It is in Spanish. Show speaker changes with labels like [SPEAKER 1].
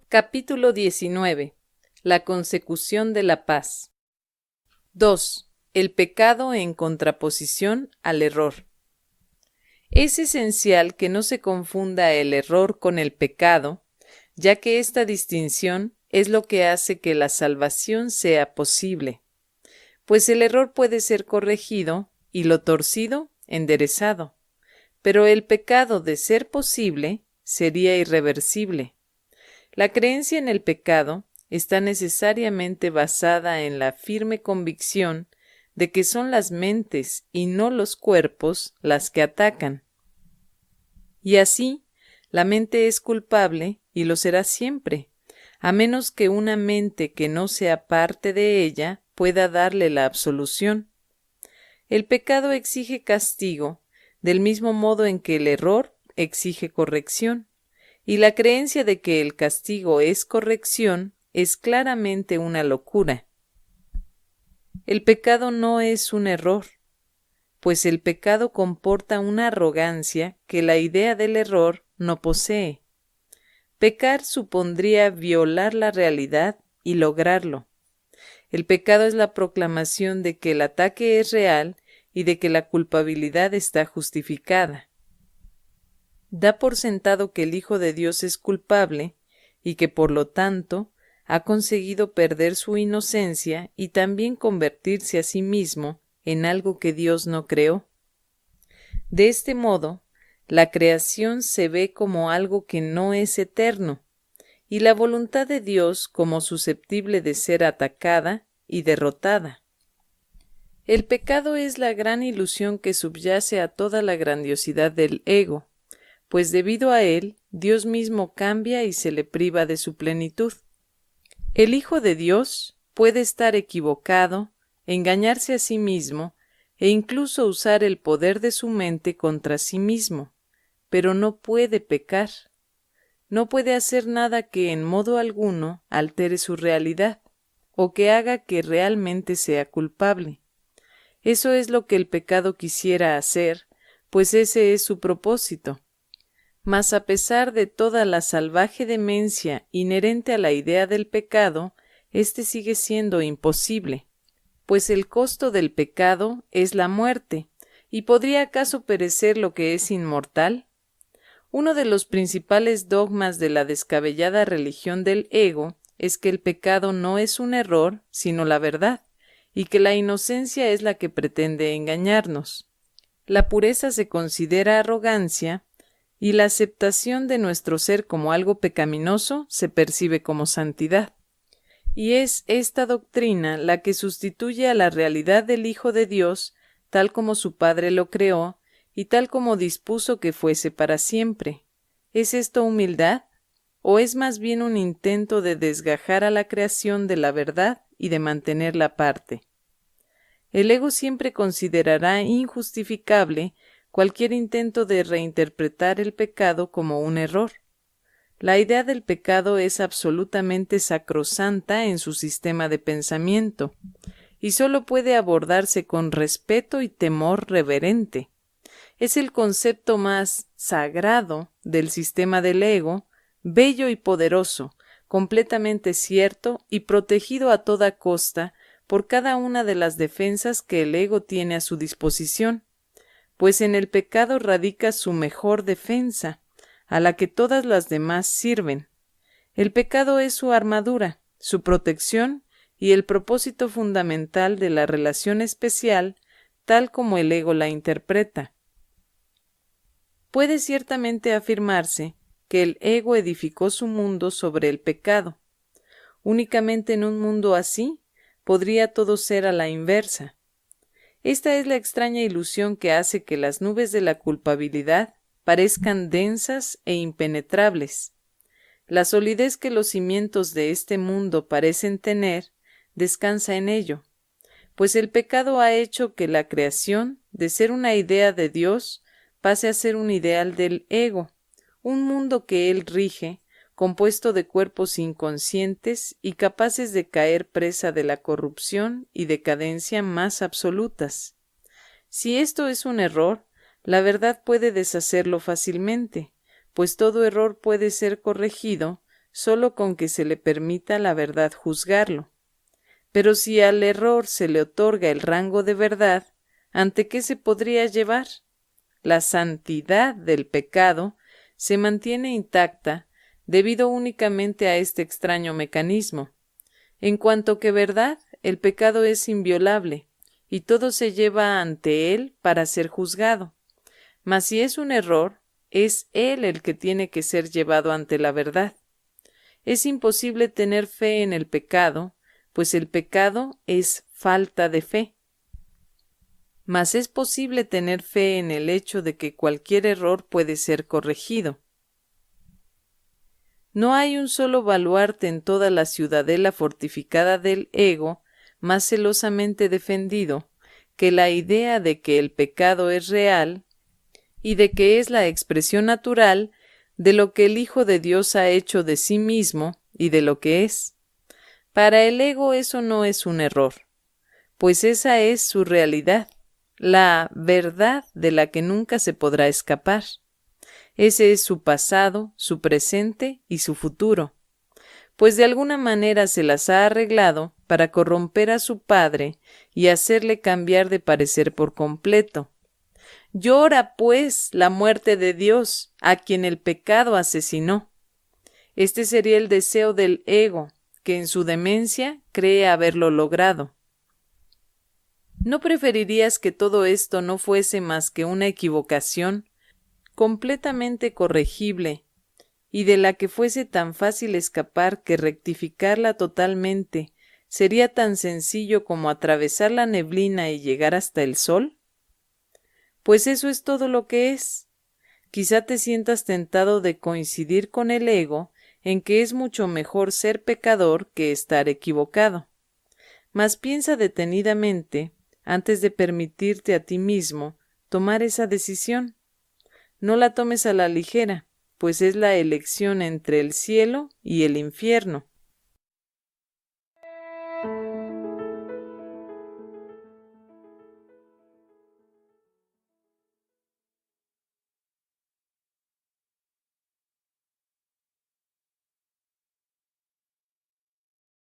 [SPEAKER 1] Capítulo 19. La consecución de la paz. 2. El pecado en contraposición al error. Es esencial que no se confunda el error con el pecado, ya que esta distinción es lo que hace que la salvación sea posible, pues el error puede ser corregido y lo torcido enderezado, pero el pecado, de ser posible, sería irreversible. La creencia en el pecado está necesariamente basada en la firme convicción de que son las mentes y no los cuerpos las que atacan. Y así, la mente es culpable y lo será siempre, a menos que una mente que no sea parte de ella pueda darle la absolución. El pecado exige castigo, del mismo modo en que el error exige corrección. Y la creencia de que el castigo es corrección es claramente una locura. El pecado no es un error, pues el pecado comporta una arrogancia que la idea del error no posee. Pecar supondría violar la realidad y lograrlo. El pecado es la proclamación de que el ataque es real y de que la culpabilidad está justificada. Da por sentado que el Hijo de Dios es culpable y que por lo tanto ha conseguido perder su inocencia y también convertirse a sí mismo en algo que Dios no creó. De este modo, la creación se ve como algo que no es eterno, y la voluntad de Dios como susceptible de ser atacada y derrotada. El pecado es la gran ilusión que subyace a toda la grandiosidad del ego, pues debido a él, Dios mismo cambia y se le priva de su plenitud. El Hijo de Dios puede estar equivocado, engañarse a sí mismo e incluso usar el poder de su mente contra sí mismo, pero no puede pecar. No puede hacer nada que en modo alguno altere su realidad o que haga que realmente sea culpable. Eso es lo que el pecado quisiera hacer, pues ese es su propósito. Mas a pesar de toda la salvaje demencia inherente a la idea del pecado, éste sigue siendo imposible, pues el costo del pecado es la muerte, ¿y podría acaso perecer lo que es inmortal? Uno de los principales dogmas de la descabellada religión del ego es que el pecado no es un error, sino la verdad, y que la inocencia es la que pretende engañarnos. La pureza se considera arrogancia, y la aceptación de nuestro ser como algo pecaminoso se percibe como santidad. Y es esta doctrina la que sustituye a la realidad del Hijo de Dios, tal como su Padre lo creó y tal como dispuso que fuese para siempre. ¿Es esto humildad? ¿O es más bien un intento de desgajar a la creación de la verdad y de mantenerla aparte? El ego siempre considerará injustificable cualquier intento de reinterpretar el pecado como un error. La idea del pecado es absolutamente sacrosanta en su sistema de pensamiento, y sólo puede abordarse con respeto y temor reverente. Es el concepto más sagrado del sistema del ego, bello y poderoso, completamente cierto y protegido a toda costa por cada una de las defensas que el ego tiene a su disposición, pues en el pecado radica su mejor defensa, a la que todas las demás sirven. El pecado es su armadura, su protección y el propósito fundamental de la relación especial, tal como el ego la interpreta. Puede ciertamente afirmarse que el ego edificó su mundo sobre el pecado. Únicamente en un mundo así podría todo ser a la inversa. Esta es la extraña ilusión que hace que las nubes de la culpabilidad parezcan densas e impenetrables. La solidez que los cimientos de este mundo parecen tener descansa en ello, pues el pecado ha hecho que la creación, de ser una idea de Dios, pase a ser un ideal del ego, un mundo que él rige, compuesto de cuerpos inconscientes y capaces de caer presa de la corrupción y decadencia más absolutas. Si esto es un error, la verdad puede deshacerlo fácilmente, pues todo error puede ser corregido solo con que se le permita la verdad juzgarlo. Pero si al error se le otorga el rango de verdad, ¿ante qué se podría llevar? La santidad del pecado se mantiene intacta debido únicamente a este extraño mecanismo. En cuanto que verdad, el pecado es inviolable, y todo se lleva ante él para ser juzgado. Mas si es un error, es él el que tiene que ser llevado ante la verdad. Es imposible tener fe en el pecado, pues el pecado es falta de fe. Mas es posible tener fe en el hecho de que cualquier error puede ser corregido. No hay un solo baluarte en toda la ciudadela fortificada del ego más celosamente defendido que la idea de que el pecado es real y de que es la expresión natural de lo que el Hijo de Dios ha hecho de sí mismo y de lo que es. Para el ego eso no es un error, pues esa es su realidad, la verdad de la que nunca se podrá escapar. Ese es su pasado, su presente y su futuro, pues de alguna manera se las ha arreglado para corromper a su padre y hacerle cambiar de parecer por completo. Llora, pues, la muerte de Dios, a quien el pecado asesinó. Este sería el deseo del ego, que en su demencia cree haberlo logrado. ¿No preferirías que todo esto no fuese más que una equivocación completamente corregible y de la que fuese tan fácil escapar que rectificarla totalmente sería tan sencillo como atravesar la neblina y llegar hasta el sol? Pues eso es todo lo que es. Quizá te sientas tentado de coincidir con el ego en que es mucho mejor ser pecador que estar equivocado. Mas piensa detenidamente antes de permitirte a ti mismo tomar esa decisión. No la tomes a la ligera, pues es la elección entre el cielo y el infierno.